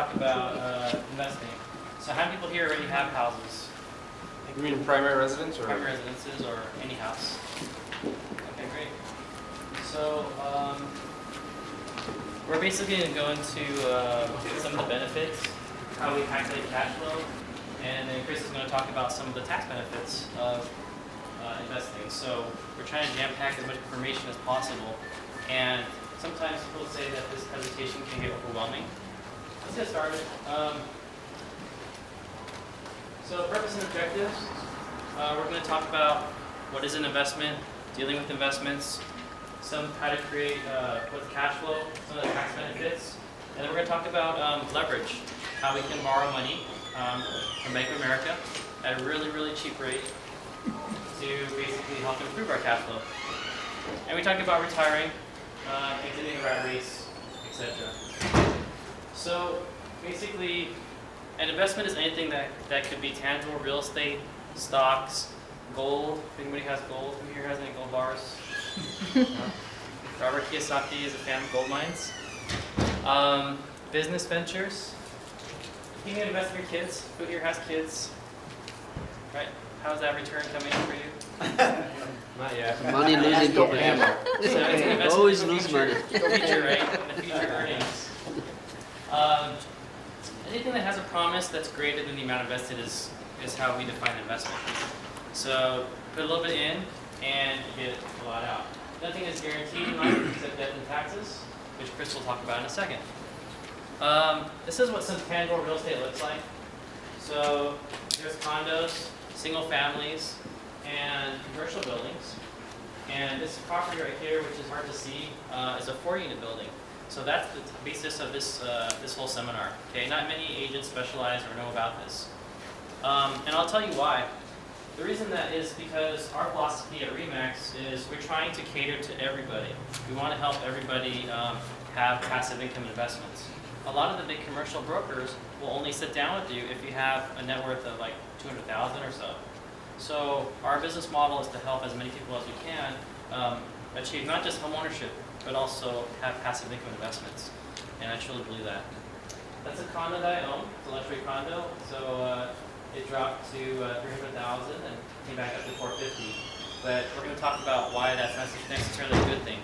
talk about investing. So how many people here already have houses? You mean primary residence or? Primary residences or any house? Okay, great. So we're basically going to go into some of the benefits, how we calculate cash flow, and then Chris is going to talk about some of the tax benefits of investing. So we're trying to jam-pack as much information as possible, and sometimes people say that this presentation can get overwhelming. Let's get started. So purpose and objectives. We're going to talk about what is an investment, dealing with investments, how to create what's cash flow, some of the tax benefits, and then we're going to talk about leverage, how we can borrow money from Bank of America at a really, really cheap rate to basically help improve our cash flow. And we talk about retiring, exiting the rat race, etc. So basically, an investment is anything that could be tangible, real estate, stocks, gold. If anybody has gold, who here has any gold bars? Robert Kiyosaki is a fan of gold mines. Business ventures. You can invest in your kids. Who here has kids? Right? How's that return coming in for you? Not yet. Money losing Go game. hammer. So it's an investment Always in the lose future, money. future, right? In the future earnings. Anything that has a promise that's greater than the amount invested is how we define investment. So put a little bit in and you get a lot out. Nothing is guaranteed in life except death and taxes, which Chris will talk about in a second. This is what some tangible real estate looks like. So there's condos, single families, and commercial buildings. And this property right here, which is hard to see, is a 4-unit building. So that's the basis of this whole seminar. Okay, not many agents specialize or know about this. And I'll tell you why. The reason that is because our philosophy at RE/MAX is we're trying to cater to everybody. We want to help everybody have passive income investments. A lot of the big commercial brokers will only sit down with you if you have a net worth of like $200,000 or so. So our business model is to help as many people as we can achieve not just home ownership, but also have passive income investments. And I truly believe that. That's a condo that I own. It's a luxury condo. So it dropped to $300,000 and came back up to $450,000. But we're going to talk about why that's not necessarily a good thing.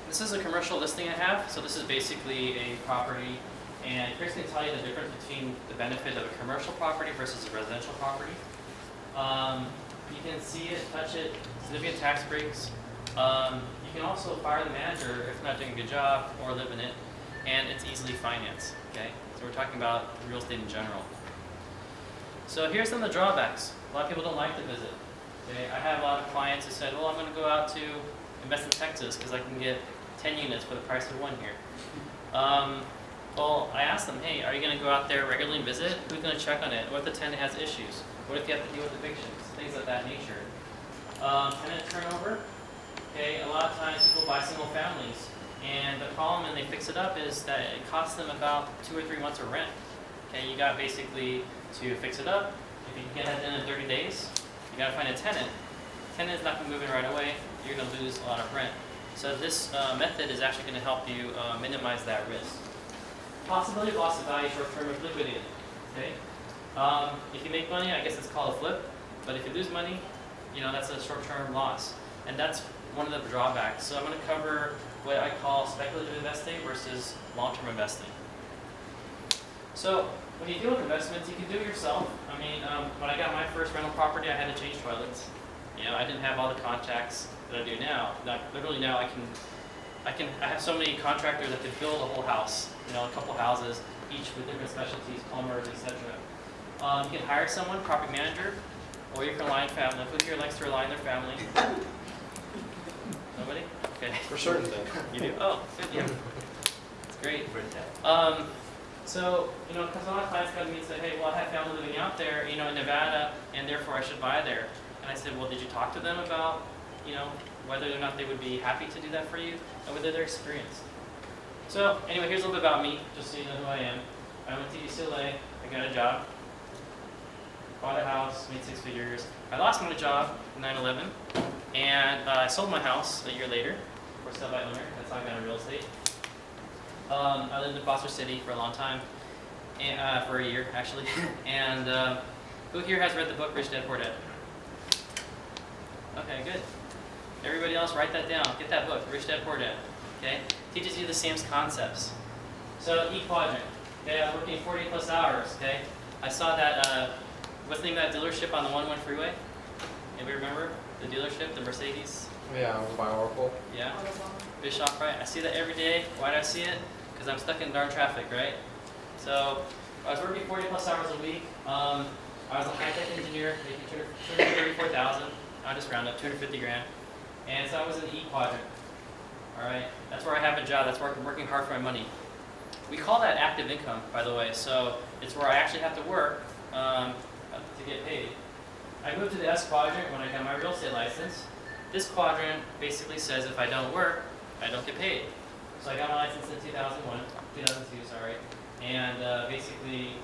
This is a commercial listing I have. So this is basically a property. And Chris can tell you the difference between the benefit of a commercial property versus a residential property. You can see it, touch it, significant tax breaks. You can also fire the manager if not doing a good job or live in it, and it's easily financed. Okay, so we're talking about real estate in general. So here's some of the drawbacks. A lot of people don't like to visit. Okay, I have a lot of clients who said, well, I'm going to go out to invest in Texas because I can get 10 units for the price of one here. Well, I asked them, hey, are you going to go out there regularly and visit? Who's going to check on it? What if the tenant has issues? What if you have to deal with evictions? Things of that nature. Tenant turnover. Okay, a lot of times people buy single families, and the problem when they fix it up is that it costs them about 2 or 3 months of rent. Okay, you got basically to fix it up. If you can get that done in 30 days, you got to find a tenant. Tenant is not going to move in right away. You're going to lose a lot of rent. So this method is actually going to help you minimize that risk. Possibility of loss of value short-term if liquidated. Okay, if you make money, I guess it's called a flip. But if you lose money, that's a short-term loss, and that's one of the drawbacks. So I'm going to cover what I call speculative investing versus long-term investing. So when you deal with investments, you can do it yourself. I mean, when I got my first rental property, I had to change toilets. I didn't have all the contacts that I do now. Literally now, I have so many contractors that could build a whole house. A couple houses, each with different specialties, plumbers, etc. You can hire someone, property manager, or you can rely on family. Who here likes to rely on their family? Nobody? Okay. For certain things. You do? Oh, good. Yeah. That's great. So, because a lot of clients come to me and say, hey, well, I have family living out there, in Nevada, and therefore I should buy there. And I said, well, did you talk to them about, whether or not they would be happy to do that for you, and whether they're experienced? So, anyway, here's a little bit about me, just so you know who I am. I went to UCLA, I got a job, bought a house, made 6 figures. I lost my job in 9/11, and I sold my house a year later for sell by owner. That's how I got into real estate. I lived in Foster City for a long time, and, for a year actually. And who here has read the book Rich Dad Poor Dad? Okay, good. Everybody else, write that down. Get that book, Rich Dad Poor Dad. Okay, teaches you the same concepts. So E quadrant. Okay, I was working 40 plus hours. Okay, I saw that. What's the name of that dealership on the 101 freeway? Anybody remember the dealership, the Mercedes? Yeah, by Oracle. Yeah. Bischoff, right? I see that every day. Why do I see it? Because I'm stuck in darn traffic, right? So I was working 40 plus hours a week. I was a high-tech engineer, making 234,000. I'll just round up, 250 grand. And so I was in the E quadrant. All right, that's where I have a job. That's where I'm working hard for my money. We call that active income, by the way. So it's where I actually have to work to get paid. I moved to the S quadrant when I got my real estate license. This quadrant basically says if I don't work, I don't get paid. So I got my license in 2002, sorry. And basically,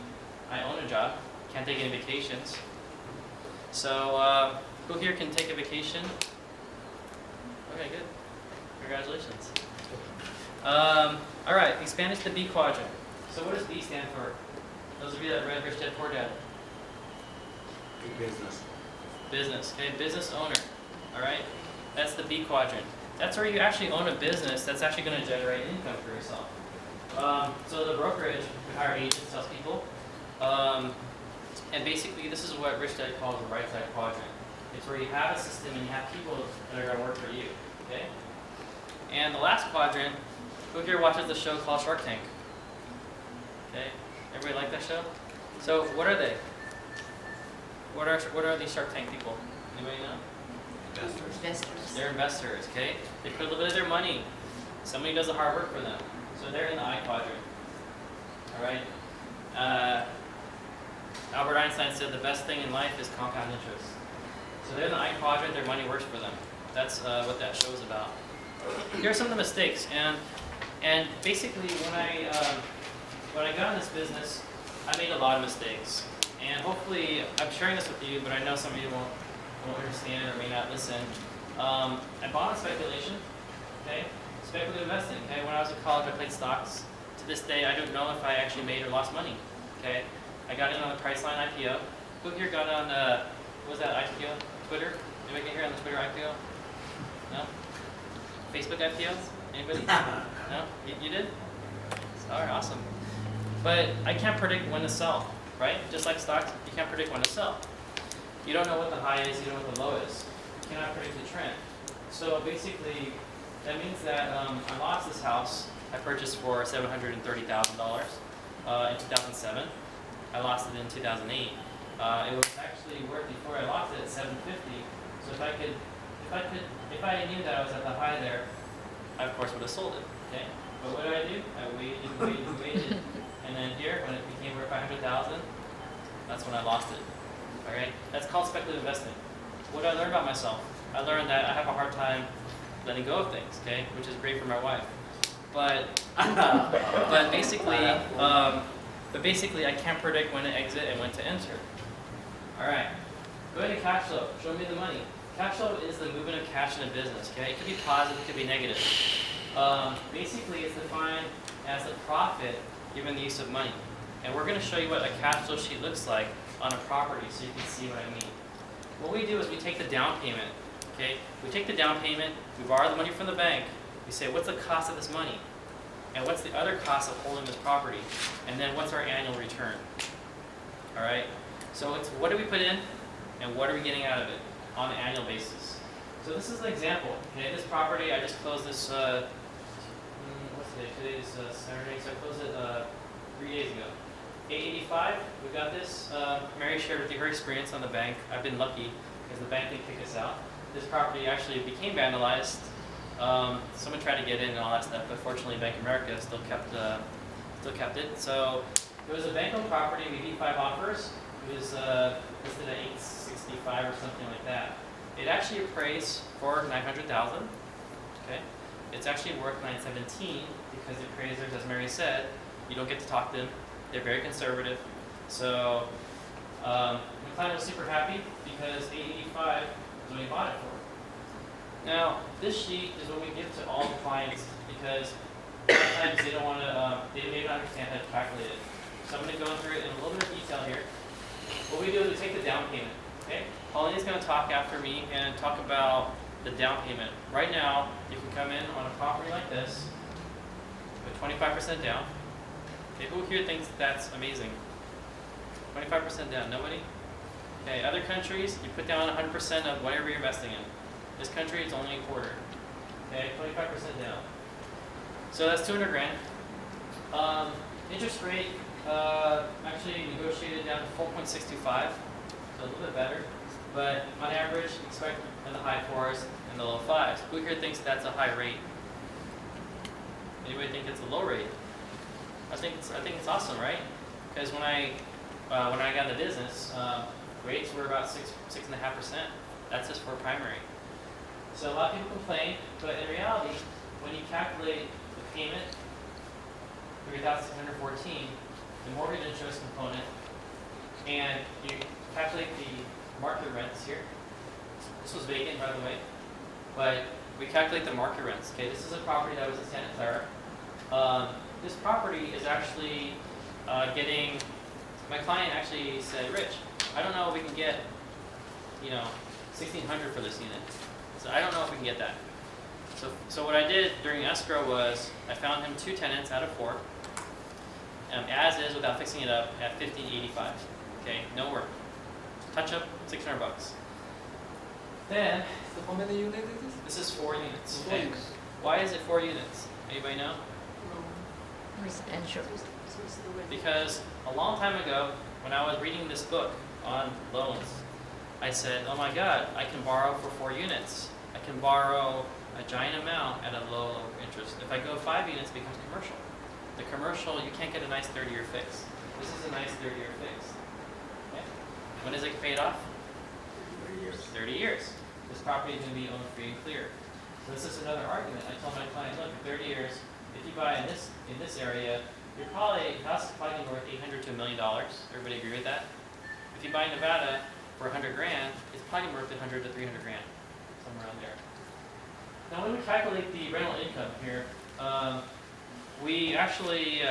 I own a job, can't take any vacations. So who here can take a vacation? Okay, good. Congratulations. All right, expand to B quadrant. So what does B stand for? Those of you that read Rich Dad Poor Dad. Business. Business, okay, business owner. All right, that's the B quadrant. That's where you actually own a business that's actually going to generate income for yourself. So the brokerage, we hire agents, salespeople, and basically this is what Rich Dad calls the right side quadrant. It's where you have a system and you have people that are going to work for you. Okay. And the last quadrant, who here watches the show called Shark Tank? Okay. Everybody like that show? So what are they? What are these Shark Tank people? Anybody know? Investors. They're investors, okay? They put a little bit of their money. Somebody does the hard work for them. So they're in the I quadrant. All right? Albert Einstein said the best thing in life is compound interest. So they're in the I quadrant, their money works for them. That's what that show is about. Here are some of the mistakes. And basically when I got in this business, I made a lot of mistakes. And hopefully, I'm sharing this with you, but I know some of you won't understand or may not listen. I bought on speculation, okay? Speculative investing, okay? When I was in college, I played stocks. To this day, I don't know if I actually made or lost money, okay? I got in on the Priceline IPO. Who here got on, what was that IPO? Twitter? Anybody get here on the Twitter IPO? No? Facebook IPO? Anybody? No? You did? All right, awesome. But I can't predict when to sell. Right? Just like stocks, you can't predict when to sell. You don't know what the high is, you don't know what the low is. You cannot predict the trend. So basically, that means that I lost this house I purchased for $730,000 in 2007. I lost it in 2008. It was actually worth before I lost it at $750. So if I knew that I was at the high there, I of course would have sold it. Okay? But what did I do? I waited. And then here, when it became worth $500,000, that's when I lost it. All right, that's called speculative investing. What did I learn about myself? I learned that I have a hard time letting go of things. Okay, which is great for my wife. But basically, I can't predict when to exit and when to enter. All right, go ahead to cash flow. Show me the money. Cash flow is the movement of cash in a business. Okay, it could be positive, it could be negative. Basically, it's defined as a profit given the use of money. And we're going to show you what a cash flow sheet looks like on a property so you can see what I mean. What we do is we take the down payment. Okay? We take the down payment, we borrow the money from the bank, we say what's the cost of this money? And what's the other cost of holding this property? And then what's our annual return? Alright? So it's what do we put in and what are we getting out of it on an annual basis? So this is an example. Okay, this property, I just closed this what's today? Today is Saturday, so I closed it 3 days ago. 885, we got this. Mary shared with you her experience on the bank. I've been lucky because the bank didn't kick us out. This property actually became vandalized. Someone tried to get in and all that stuff, but fortunately Bank of America still kept it. So it was a bank-owned property. We beat 5 offers. It was listed at 865 or something like that. It actually appraised for $900,000. Okay, it's actually worth $917 because the appraisers, as Mary said, you don't get to talk to them. They're very conservative. So the client was super happy because $885 is what he bought it for. Now, this sheet is what we give to all the clients because a lot of times they don't want to, they may not understand how to calculate it. So I'm going to go through it in a little bit of detail here. What we do is we take the down payment, okay? Pauline's going to talk after me and talk about the down payment. Right now, you can come in on a property like this with 25% down. Okay, who here thinks that's amazing? 25% down, nobody? Okay, other countries, you put down 100% of whatever you're investing in. This country, it's only a quarter. Okay, 25% down. So that's 200 grand. Interest rate, actually negotiated down to 4.625, so a little bit better. But on average, expect in the high 4s and the low 5s. Who here thinks that's a high rate? Anybody think it's a low rate? I think it's awesome, right? Because when I got into business, rates were about 6.5%. That's just for primary. So a lot of people complain, but in reality, when you calculate the payment, 3,614, the mortgage interest component, and you calculate the market rents here. This was vacant, by the way, but we calculate the market rents. Okay, this is a property that was in Santa Clara. This property is actually getting. My client actually said, "Rich, I don't know if we can get, $1,600 for this unit. So I don't know if we can get that." So what I did during escrow was I found him 2 tenants out of 4, as is without fixing it up at $1,585. Okay, no work. Touch up, $600. Then So how many units is this? this is 4 units. 4 Okay. units. Why is it 4 units? Anybody know? Residential. Because a long time ago, when I was reading this book on loans, I said, oh my God, I can borrow for 4 units. I can borrow a giant amount at a low interest. If I go 5 units, it becomes commercial. The commercial, you can't get a nice 30-year fix. This is a nice 30-year fix. Okay. When does it get paid off? 30 years. 30 years. This property is going to be owned free and clear. So this is another argument. I told my client, look, in 30 years, if you buy in this area, your house is probably worth $800 to $1 million. Everybody agree with that? If you buy in Nevada for 100 grand, it's probably worth 100 to 300 grand, somewhere around there. Now, when we calculate the rental income here, we actually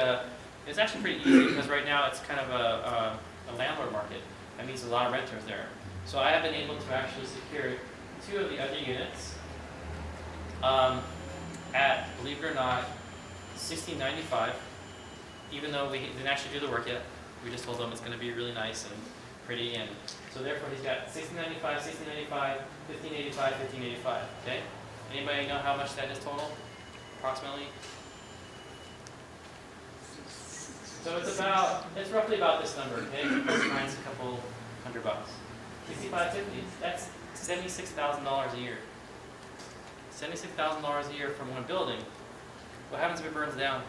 it's actually pretty easy because right now it's kind of a landlord market. That means a lot of renters there. So I have been able to actually secure 2 of the other units at, believe it or not, $1,695. Even though we didn't actually do the work yet, we just told him it's going to be really nice and pretty, and so therefore he's got $1,695, $1,695, $1,585, $1,585. Okay. Anybody know how much that is total, approximately? So it's roughly about this number. Okay, plus minus a couple $100. $6,550. That's $76,000 a year. $76,000 a year from one building. What happens if it burns down?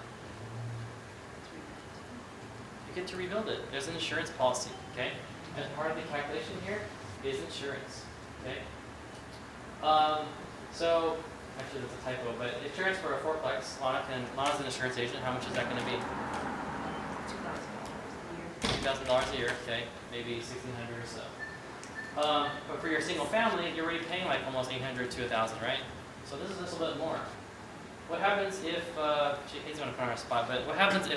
You get to rebuild it. There's an insurance policy, okay? And part of the calculation here is insurance, okay? So, actually that's a typo, but insurance for a fourplex, Lana's an insurance agent. How much is that going to be? $2,000 a year, okay? Maybe $1,600 or so. But for your single family, you're already paying like almost $800 to $1,000, right? So this is just a little bit more. What happens if, she hates going to put her on a spot, but what happens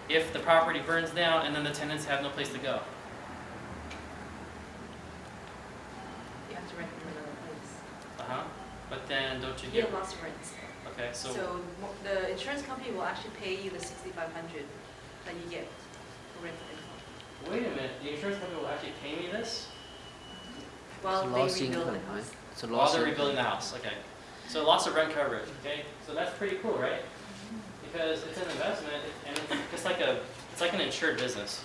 if the property burns down and then the tenants have no place to go? You have to rent from another place. Uh-huh. But then don't you You get... get lots of rents. Okay, so the insurance company will actually pay you the $6,500 that you get for rental income. wait a minute, the insurance company will actually pay me this? While they lost rebuild income, the house. right? It's a While loss they're income. rebuilding the house, okay. So lots of rent coverage, okay? So that's pretty cool, right? Because it's an investment, and it's like an insured business.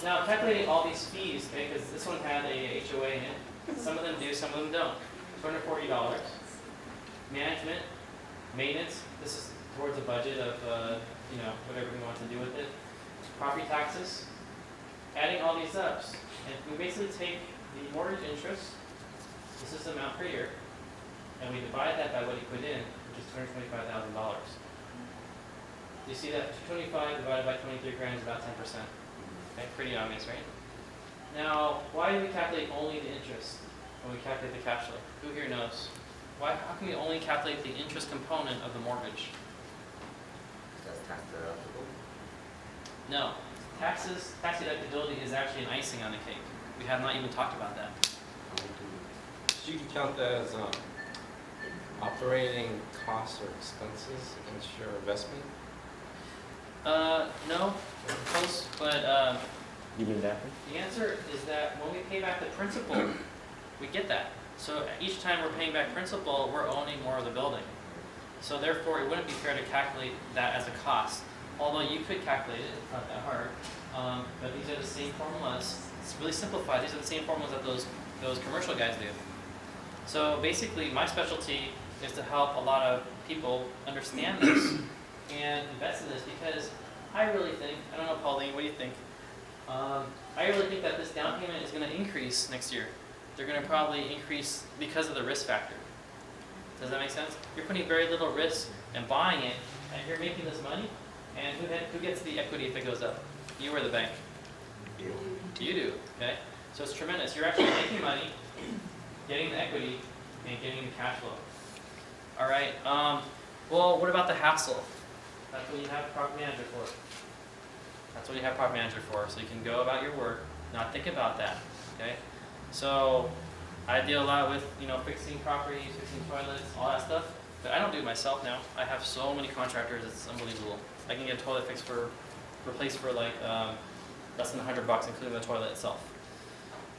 Now, calculating all these fees, okay, because this one had a HOA in it. Some of them do, some of them don't. $240. Management, maintenance, this is towards a budget of, whatever we want to do with it. Property taxes, adding all these up. And we basically take the mortgage interest, this is the amount per year, and we divide that by what he put in, which is $225,000. Do you see that? 225 divided by 23 grand is about 10%. Okay, pretty obvious, right? Now, why do we calculate only the interest when we calculate the cash flow? Who here knows? How can we only calculate the interest component of the mortgage? That's tax deductible. No, tax deductibility is actually an icing on the cake. We have not even talked about that. Should you count that as operating costs or expenses against your investment? No, close, but You mean that? the answer is that when we pay back the principal, we get that. So each time we're paying back principal, we're owning more of the building. So therefore, it wouldn't be fair to calculate that as a cost. Although you could calculate it, it's not that hard. But these are the same formulas. It's really simplified. These are the same formulas that those commercial guys do. So basically, my specialty is to help a lot of people understand this and invest in this because I really think, I don't know, Pauline, what do you think? I really think that this down payment is going to increase next year. They're going to probably increase because of the risk factor. Does that make sense? You're putting very little risk and buying it, and you're making this money, and who gets the equity if it goes up? You or the bank? You do, okay? So it's tremendous. You're actually making money, getting the equity, and getting the cash flow. All right, well, what about the hassle? That's what you have a property manager for. That's what you have a property manager for, so you can go about your work, not think about that, okay? So I deal a lot with, fixing properties, fixing toilets, all that stuff, but I don't do it myself now. I have so many contractors, it's unbelievable. I can get a toilet replaced for like less than $100, including the toilet itself.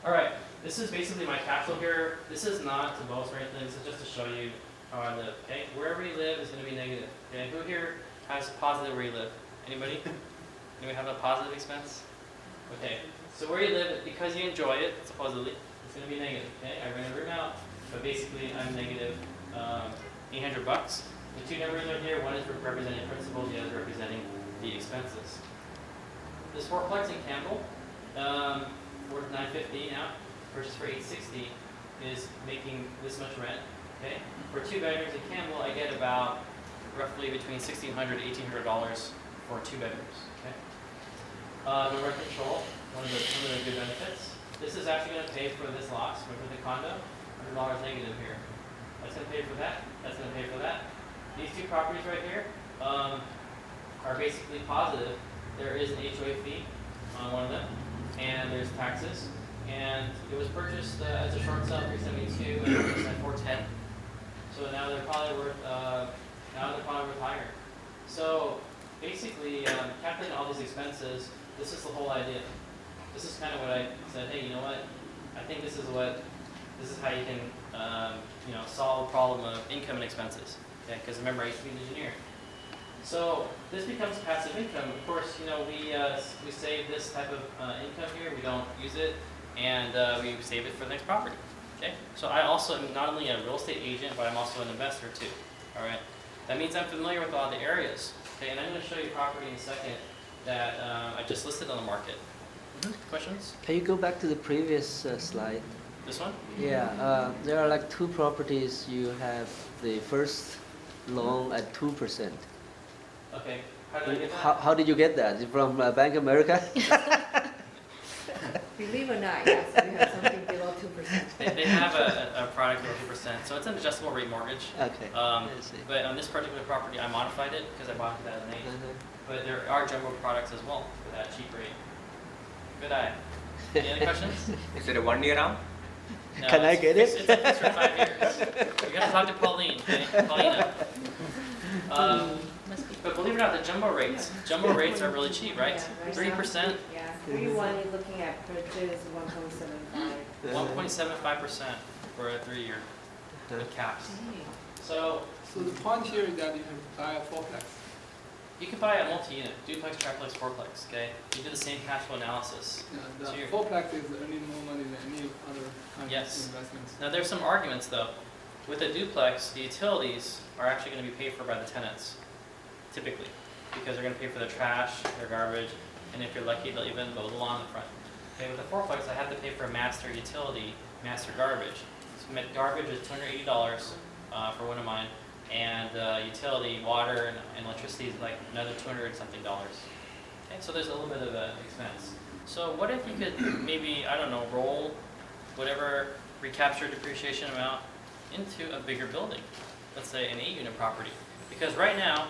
All right, this is basically my cash flow here. This is not to boast or anything, this is just to show you how I live, okay? Wherever you live is gonna be negative, okay? Who here has positive where you live? Anybody? Anybody have a positive expense? Okay, so where you live, because you enjoy it, supposedly, it's going to be negative, okay? I ran a room out, but basically I'm negative $800. The two numbers are here, one is representing principal, the other representing the expenses. This fourplex in Campbell, worth $950 now, purchased for $860, is making this much rent, okay? For 2 bedrooms in Campbell, I get about roughly between $1,600 to $1,800 for 2 bedrooms, okay? The rent control, one of the good benefits. This is actually going to pay for this loss, for the condo, $100 negative here. That's going to pay for that, that's going to pay for that. These two properties right here are basically positive. There is an HOA fee on one of them, and there's taxes. And it was purchased as a short sale, $372, and it's at $410. So now they're probably worth higher. So basically, calculating all these expenses, this is the whole idea. This is kind of what I said, hey, you know what? I think this is how you can, solve the problem of income and expenses. Okay, because remember, I used to be an engineer. So this becomes passive income. Of course, we save this type of income here. We don't use it, and we save it for the next property. Okay. So I also am not only a real estate agent, but I'm also an investor too. All right. That means I'm familiar with all the areas. Okay, and I'm going to show you property in a second that I just listed on the market. Questions? Can you go back to the previous slide? This one? Yeah, there are like 2 properties. You have the first loan at 2%. Okay. How did I get that? How did you get that? From Bank of America? Believe it or not, yes, we have something below 2%. They have a product below 2%, so it's an adjustable rate mortgage. Okay. I see. But on this particular property, I modified it because I bought it at an 8. Uh-huh. But there are jumbo products as well for that cheap rate. Good eye. Any other questions? Is it a 1 year arm? No, Can I get it? It's a fixed for 5 years. You gotta talk to Pauline, okay? Paulina. But believe it or not, the jumbo rates are really cheap, right? Yeah, 3%, Yeah, 3-1, you're looking at purchase 1.75. 1.75% for a 3-year with caps. So So the point here is that you can buy a fourplex. you can buy a multi-unit, duplex, triplex, fourplex, okay? You do the same cash flow analysis. The So you're- fourplex is earning more money than any other kind Yes. of investments. Now there's some arguments though. With a duplex, the utilities are actually going to be paid for by the tenants, typically, because they're going to pay for their trash, their garbage, and if you're lucky, they'll even mow the lawn in the front. Okay, with a fourplex, I have to pay for a master utility, master garbage. So garbage is $280 for one of mine, and utility, water, and electricity is like another $200-something. Okay, so there's a little bit of an expense. So what if you could maybe, I don't know, roll whatever recapture depreciation amount into a bigger building, let's say an 8-unit property. Because right now,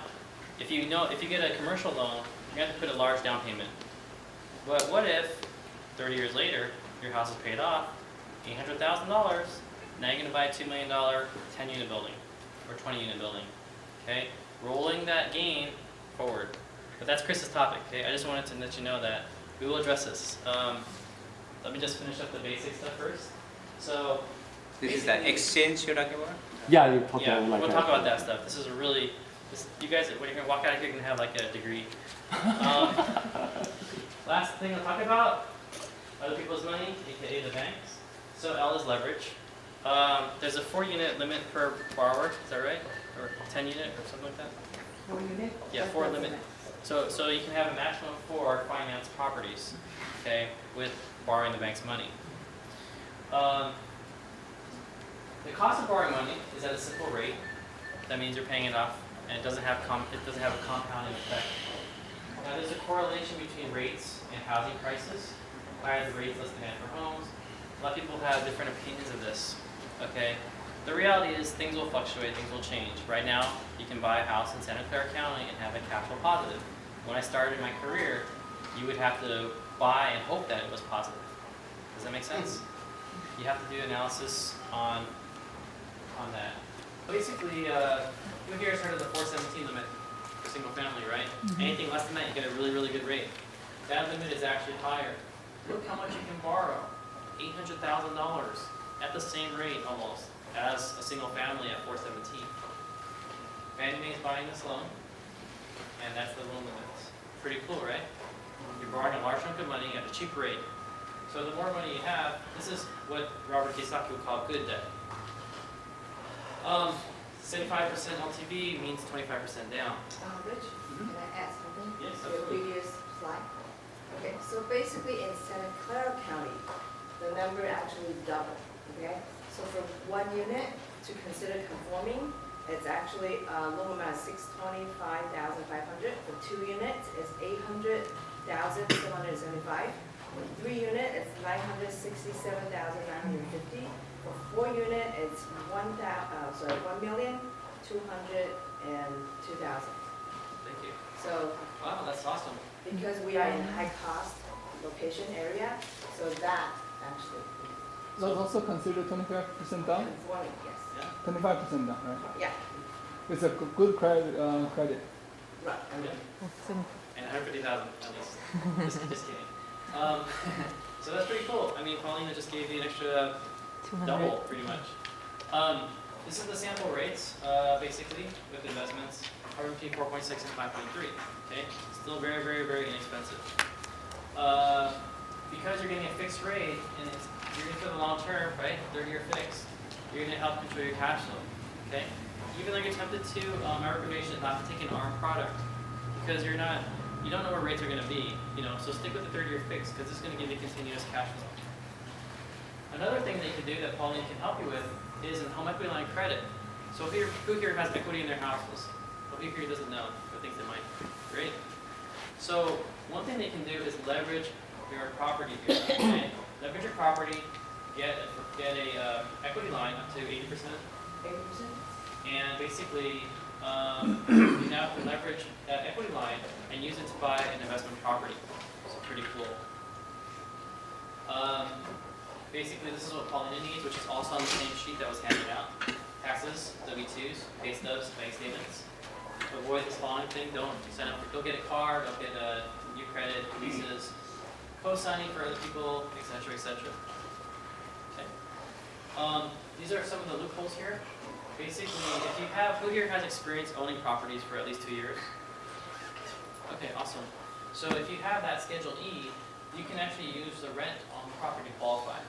if you get a commercial loan, you have to put a large down payment. But what if 30 years later, your house is paid off, $800,000, now you're gonna buy a $2 million 10-unit building or 20-unit building, okay? Rolling that gain forward. But that's Chris's topic, okay? I just wanted to let you know that we will address this. Let me just finish up the basic stuff first. So, This is the exchange you're talking about? Yeah, you talk yeah, about like we'll talk about that stuff. This is a really, you guys, when you're gonna walk out of here, you're gonna have like a degree. Last thing I'll talk about, other people's money, aka the banks. So L is leverage. There's a 4-unit limit per borrower, is that right? Or 10-unit or something like that? 4 unit? Yeah, 4 limit. So you can have a maximum of 4 finance properties, okay, with borrowing the bank's money. The cost of borrowing money is at a simple rate. That means you're paying it off, and it doesn't have a compounding effect. Now, there's a correlation between rates and housing prices. Higher the rates, less demand for homes. A lot of people have different opinions of this. Okay, the reality is things will fluctuate, things will change. Right now, you can buy a house in Santa Clara County and have a cash flow positive. When I started my career, you would have to buy and hope that it was positive. Does that make sense? You have to do analysis on that. Basically, you here has heard of the 417 limit for single family, right? Anything less than that, you get a really, really good rate. That limit is actually higher. Look how much you can borrow. $800,000 at the same rate almost as a single family at 417. Fannie Mae is buying this loan, and that's the loan limit. Pretty cool, right? You're borrowing a large chunk of money at a cheap rate. So the more money you have, this is what Robert Kiyosaki would call good debt. 75% LTV means 25% down. Rich, can I add something? Yes, To your absolutely. previous slide? Okay, so basically in Santa Clara County, the number actually doubled, okay? So for 1 unit to consider conforming, it's actually a loan amount of $625,500. For 2 units, it's $800,775. For 3 unit, it's $967,950. For 4 unit, it's $1,202,002. Thank you. So Wow, that's awesome. because we are in high cost location area, so that actually That's also considered 25% down? conforming, yes. Yeah. 25% down, right? Yeah, It's a good credit. right. And 150,000 at least. just kidding. So that's pretty cool. I mean, Paulina just gave you an extra double, pretty much. This is the sample rates, basically, with investments. Are between 4.6 and 5.3. Okay, still very, very, very inexpensive. Because you're getting a fixed rate, and you're going for the long term, right? 30-year fixed. You're going to help control your cash flow. Okay, even though you're tempted to, my recommendation is not to take an ARM product because you don't know where rates are going to be. So stick with the 30-year fixed because it's going to give you continuous cash flow. Another thing that you can do that Pauline can help you with is in home equity line of credit. So who here has equity in their houses? Who here doesn't know or thinks they might? Great. So one thing they can do is leverage your property here. Okay? Leverage your property, get a equity line up to 80%, 80%? and basically you now can leverage that equity line and use it to buy an investment property. So pretty cool. Basically, this is what Paulina needs, which is also on the same sheet that was handed out. Taxes, W-2s, pay stubs, bank statements. Avoid this following thing. Don't get a car, don't get a new credit, leases, co-signing for other people, etc., etc. Okay. These are some of the loopholes here. Basically, if you have, who here has experience owning properties for at least 2 years? Okay, awesome. So if you have that Schedule E, you can actually use the rent on the property to qualify.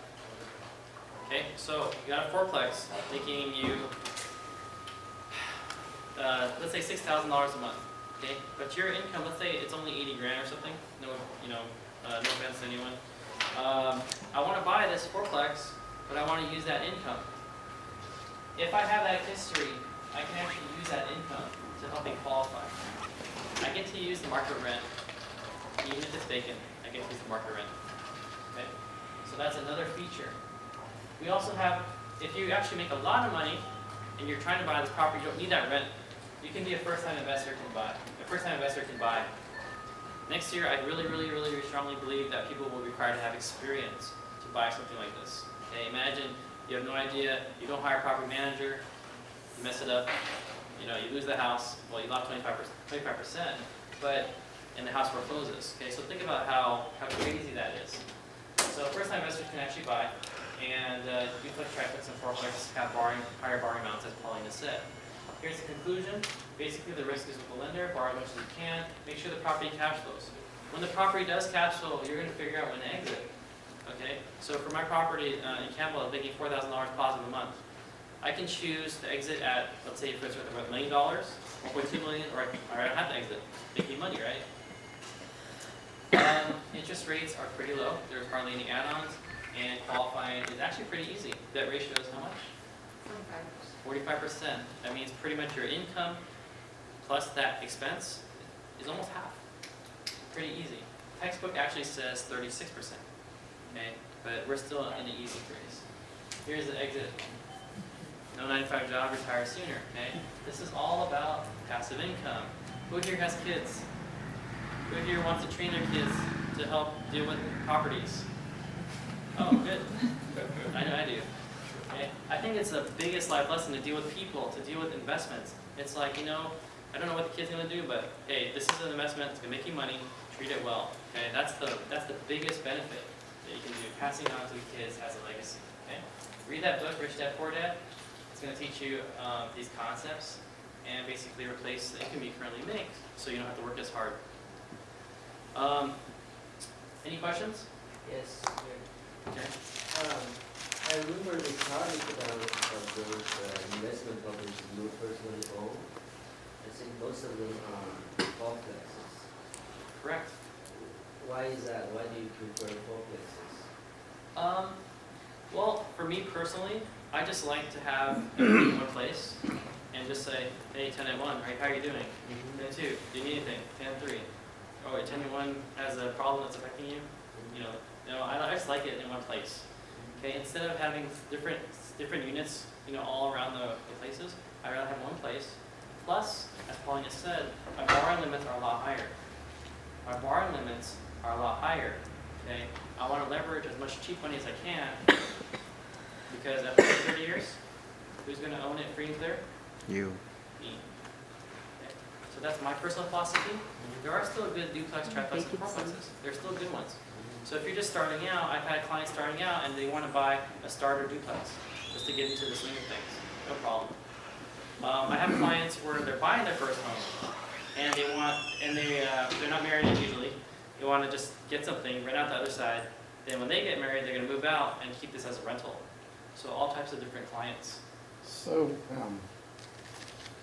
Okay, so you got a fourplex taking you, let's say $6,000 a month. Okay, but your income, let's say it's only 80 grand or something. No, no offense to anyone. I want to buy this fourplex, but I want to use that income. If I have that history, I can actually use that income to help me qualify. I get to use the market rent, even if it's vacant. I get to use the market rent. Okay, so that's another feature. We also have, if you actually make a lot of money and you're trying to buy this property, you don't need that rent. you can be a first-time investor can buy. A first-time investor can buy. Next year, I really strongly believe that people will be required to have experience to buy something like this. Okay, imagine you have no idea, you don't hire a property manager, you mess it up, you know, you lose the house, well, you lost 25%, but and the house forecloses. Okay, so think about how crazy that is. So first-time investors can actually buy, and duplex, triplex, and fourplex have higher borrowing amounts, as Paulina said. Here's the conclusion. Basically, the risk is with the lender. Borrow as much as you can. Make sure the property cash flows. When the property does cash flow, you're going to figure out when to exit. Okay? So for my property in Campbell, I'm making $4,000 positive a month. I can choose to exit at, let's say, if it's worth $1 million, 1.2 million, or I don't have to exit. Making money, right? Interest rates are pretty low. There's hardly any add-ons, and qualifying is actually pretty easy. That ratio is how much? 45%. That means pretty much your income plus that expense is almost half. Pretty easy. Textbook actually says 36%. Okay, but we're still in the easy phrase. Here's the exit. No 9-to-5 job, retire sooner. Okay, this is all about passive income. Who here has kids? Who here wants to train their kids to help deal with properties? Oh, good. I know I do. Okay? I think it's the biggest life lesson to deal with people, to deal with investments. It's like, you know, I don't know what the kid's gonna do, but hey, this is an investment, it's gonna make you money, treat it well. Okay, that's the biggest benefit that you can do, passing on to the kids as a legacy. Okay? Read that book, Rich Dad Poor Dad. It's gonna teach you these concepts and basically replace the income you currently make so you don't have to work as hard. Any questions? Yes. Okay. I remember the topic about those investment properties you personally own. I think most of them are complexes. Correct. Why is that? Why do you prefer complexes? Well, for me personally, I just like to have everything in one place and just say, hey, tenant 1, right, how are you doing? Tenant 2, do you need anything? Tenant 3, oh, wait, tenant 1 has a problem that's affecting you? I just like it in one place. Okay, instead of having different units, all around the places, I'd rather have one place. Plus, as Paulina said, our borrowing limits are a lot higher. Our borrowing limits are a lot higher. Okay, I want to leverage as much cheap money as I can, because after 30 years, who's going to own it free and clear? You. Me. Okay. So that's my personal philosophy. There are still good duplex, triplex, and fourplexes. There's still good ones. So if you're just starting out, I've had clients starting out and they want to buy a starter duplex just to get into the swing of things. No problem. I have clients where they're buying their first home and they're not married usually. They want to just get something, rent out the other side. Then when they get married, they're going to move out and keep this as a rental. So all types of different clients. So,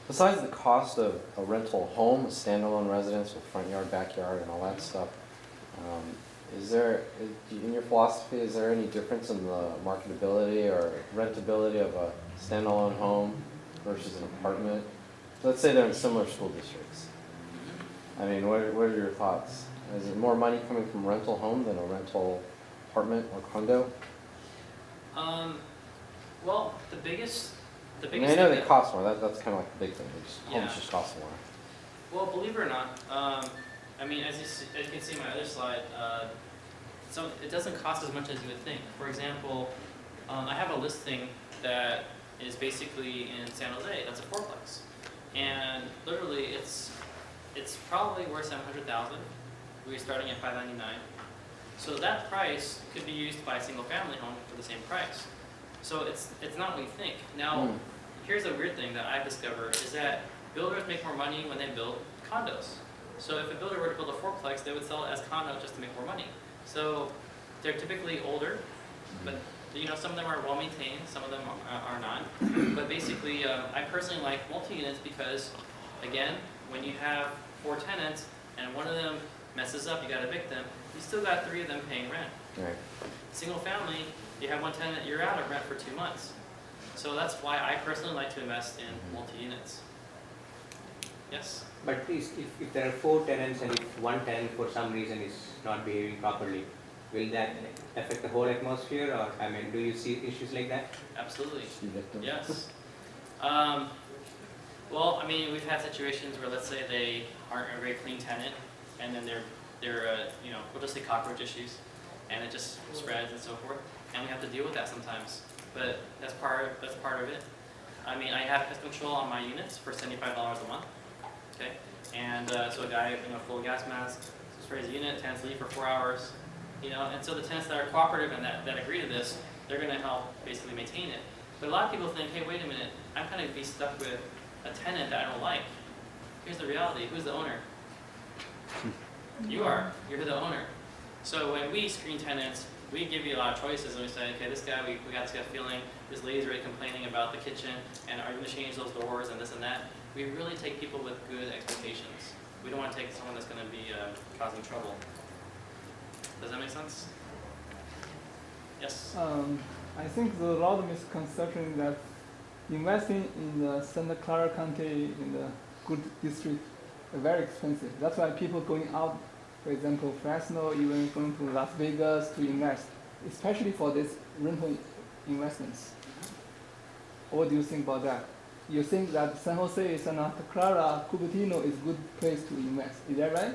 besides the cost of a rental home, a standalone residence with front yard, backyard, and all that stuff, in your philosophy, is there any difference in the marketability or rentability of a standalone home versus an apartment? Let's say they're in similar school districts. I mean, what are your thoughts? Is it more money coming from a rental home than a rental apartment or condo? Well, the biggest I mean, I know thing they cost more. That's kind of like the big thing. Homes Yeah. just cost more. Well, believe it or not, I mean, as you can see in my other slide, so it doesn't cost as much as you would think. For example, I have a listing that is basically in San Jose. That's a fourplex, and literally, it's probably worth $700,000. We're starting at $599. So that price could be used to buy a single-family home for the same price. So it's not what you think. Now, here's a weird thing that I've discovered is that builders make more money when they build condos. So if a builder were to build a fourplex, they would sell it as condo just to make more money. So they're typically older, but some of them are well maintained, some of them are not. But basically, I personally like multi-units because, again, when you have 4 tenants and one of them messes up, you got to evict them, you still got 3 of them paying rent. Right. Single family, you have 1 tenant, you're out of rent for 2 months. So that's why I personally like to invest in multi-units. Yes? But please, if there are 4 tenants and if one tenant for some reason is not behaving properly, will that affect the whole atmosphere, or do you see issues like that? Absolutely. See victims. Yes. Well, I mean, we've had situations where, let's say they aren't a very clean tenant, and then they're we'll just say cockroach issues, and it just spreads and so forth, and we have to deal with that sometimes. But that's part of it. I mean, I have pest control on my units for $75 a month, okay? And so a guy, full gas mask, sprays the unit, tenants leave for 4 hours, and so the tenants that are cooperative and that agree to this, they're gonna help basically maintain it. But a lot of people think, hey, wait a minute, I'm gonna be stuck with a tenant that I don't like. Here's the reality, who's the owner? You are, you're the owner. So when we screen tenants, we give you a lot of choices and we say, okay, this guy, we got this gut feeling, this lady's already complaining about the kitchen, and are you gonna change those doors and this and that? We really take people with good expectations. We don't wanna take someone that's gonna be causing trouble. Does that make sense? Yes? I think there's a lot of misconception that investing in the Santa Clara County in the good district is very expensive. That's why people going out, for example, Fresno, even going to Las Vegas to invest, especially for these rental investments. What do you think about that? You think that San Jose, Santa Clara, Cupertino is a good place to invest. Is that right?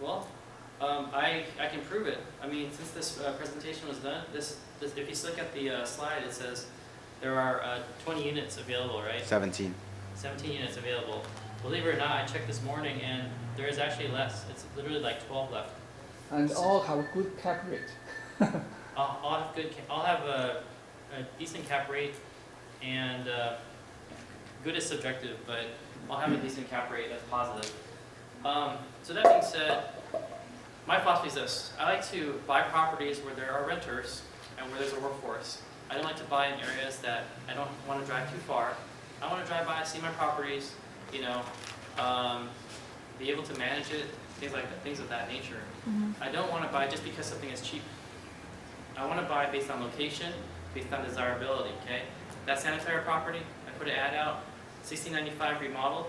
Well, I can prove it. I mean, since this presentation was done, this if you look at the slide, it says there are 20 units available, right? 17. 17 units available. Believe it or not, I checked this morning and there is actually less. It's literally like 12 left. And all have a good cap rate. I'll have a decent cap rate, and good is subjective, but I'll have a decent cap rate that's positive. So that being said, my philosophy is this: I like to buy properties where there are renters and where there's a workforce. I don't like to buy in areas that I don't want to drive too far. I want to drive by, see my properties, be able to manage it, things of that nature. I don't want to buy just because something is cheap. I want to buy based on location, based on desirability, okay? That Santa Clara property, I put an ad out, 1695 remodeled.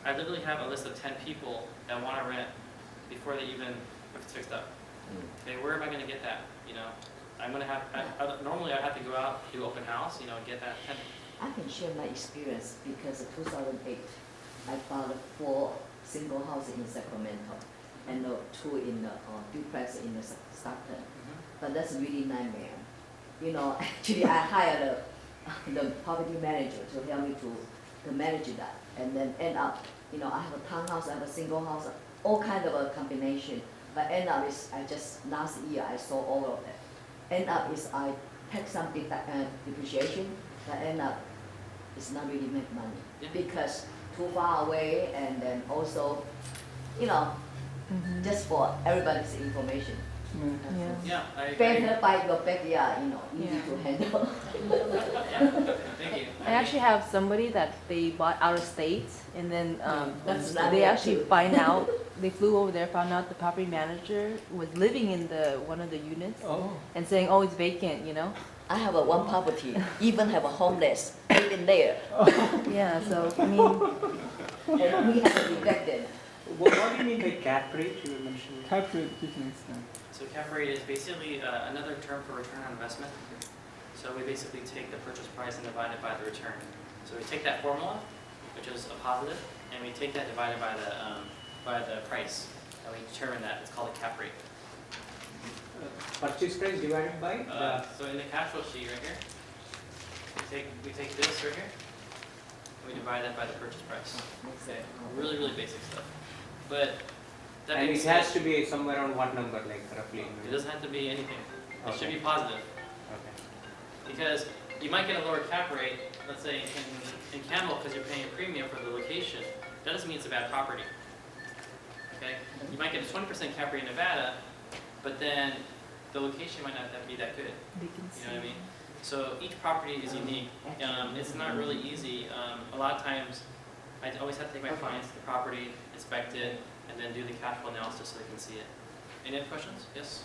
I literally have a list of 10 people that want to rent before they even have it fixed up. Okay, where am I going to get that? I'm going to have, normally I have to go out, do open house, get that tenant. I can share my experience because in 2008, I bought 4 single houses in Sacramento and 2 in the duplex in the Stockton. But that's really nightmare. Actually I hired the property manager to help me to manage that, and then end up, I have a townhouse, I have a single house, all kind of a combination. But end up is last year I saw all of that. End up is I take some depreciation, but end up it's not really make money because too far away, and then also, just for everybody's information. Yeah, I agree. Better by your backyard, easy to handle. Thank you. I actually have somebody that they bought out of state, and then That's they actually too. find out, they flew over there, found out the property manager was living in one of the units Oh. and saying, oh, it's vacant, I have one property, even have a homeless living there, Yeah, so, I mean, and we have to reject it. What do you mean by cap rate you were mentioning? Cap rate different extent. So cap rate is basically another term for return on investment. So we basically take the purchase price and divide it by the return. So we take that formula, which is a positive, and we take that divided by the price, and we determine that. It's called a cap rate. Purchase price divided by So in the cash flow sheet right here, we take this right here, and we divide that by the purchase price. Okay, really, really basic stuff. But that and being it said, has to be somewhere around what number, like roughly? it doesn't have to be anything. It should Okay. be positive. Okay. Because you might get a lower cap rate, let's say in Campbell, because you're paying a premium for the location. That doesn't mean it's a bad property. Okay? You might get a 20% cap rate in Nevada, but then the location might not be that good. You know what I mean? So each property is unique. It's not really easy. A lot of times, I always have to take my clients to the property, inspect it, and then do the cash flow analysis so they can see it. Any other questions? Yes?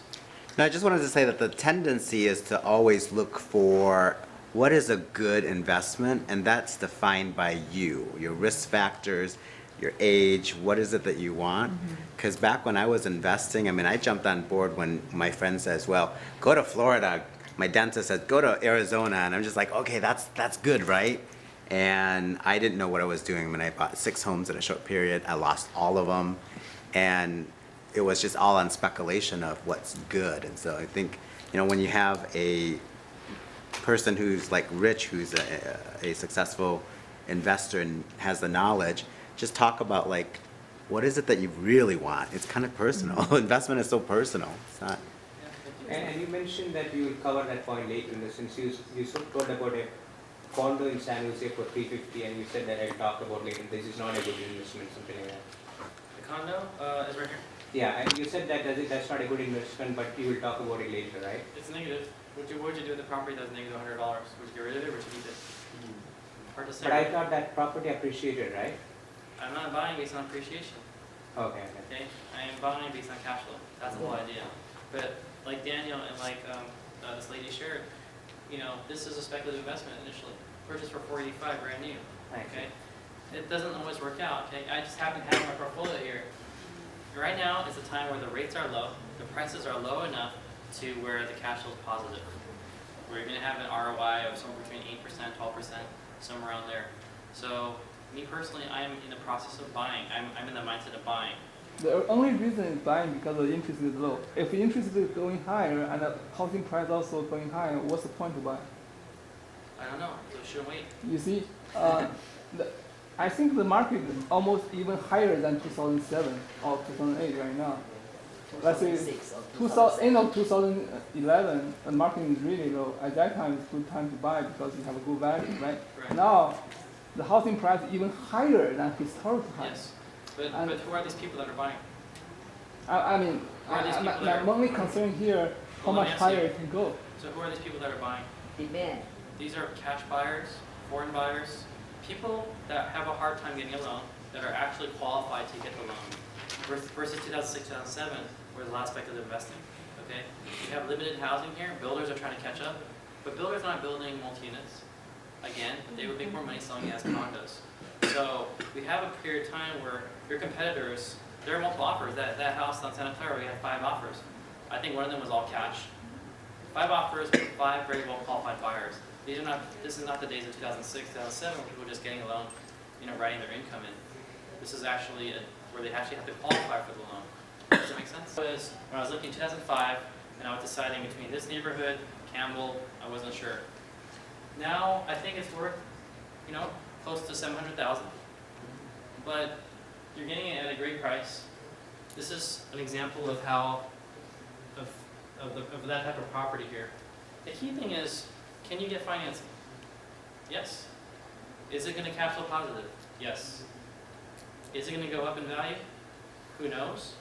No, I just wanted to say that the tendency is to always look for what is a good investment, and that's defined by you, your risk factors, your age, what is it that you want? Because back when I was investing, I jumped on board when my friend says, well, go to Florida. My dentist says, go to Arizona, and I'm just like, okay, that's good, right? And I didn't know what I was doing when I bought 6 homes in a short period. I lost all of them. And it was just all on speculation of what's good. And so I think, you know, when you have a person who's like Rich, who's a successful investor and has the knowledge, just talk about like, what is it that you really want? It's kind of personal. Investment is so personal. It's not. And you mentioned that you will cover that point later in the sense you told about a condo in San Jose for 350 and you said that I'll talk about later. This is not a good investment, something like that. The condo is right here. Yeah, and you said that that's not a good investment, but you will talk about it later, right? It's negative. What would you do with the property that's negative $100? Would you get rid of it or would you keep it? Hard to say. But I thought that property appreciated, right? I'm not buying based on appreciation. Okay. Okay, I am buying based on cash flow. That's the whole idea. But like Daniel and like this lady shared, you know, this is a speculative investment initially. Purchased for $485, brand new. Okay, it doesn't always work out. Okay, I just happen to have my portfolio here. Right now is the time where the rates are low, the prices are low enough to where the cash flow is positive. Where you're going to have an ROI of somewhere between 8%, 12%, somewhere around there. So me personally, I am in the process of buying. I'm in the mindset of buying. The only reason is buying because the interest is low. If the interest is going higher and the housing price also going higher, what's the point to buy? I don't know, so shouldn't wait. You see, I think the market is almost even higher than 2007 or 2008 right now. Let's say 2006 or end of 2011, the market is really low. At that time, it's a good time to buy because you have a good value, right? Right. Now, the housing price is even higher than historical highs. Yes, but who are these people that are buying? I mean, Who are these people my that are- only concern here, how Well, let much me ask higher you. it can go. So who are these people that are buying? Demand. These are cash buyers, foreign buyers, people that have a hard time getting a loan, that are actually qualified to get the loan. Versus 2006, 2007, where the last speculative investing. Okay, you have limited housing here. Builders are trying to catch up, but builders aren't building multi-units. Again, they would make more money selling it as condos. So we have a period of time where your competitors, there are multiple offers. That house on Santa Clara, we had 5 offers. I think one of them was all cash. 5 offers with 5 very well qualified buyers. These are not. This is not the days of 2006, 2007 when people were just getting a loan, you know, writing their income in. This is actually where they actually have to qualify for the loan. Does that make sense? When I was looking in 2005, and I was deciding between this neighborhood, Campbell, I wasn't sure. Now I think it's worth, you know, close to $700,000. But you're getting it at a great price. This is an example of how, of that type of property here. The key thing is, can you get financing? Yes. Is it going to cash flow positive? Yes. Is it going to go up in value? Who knows?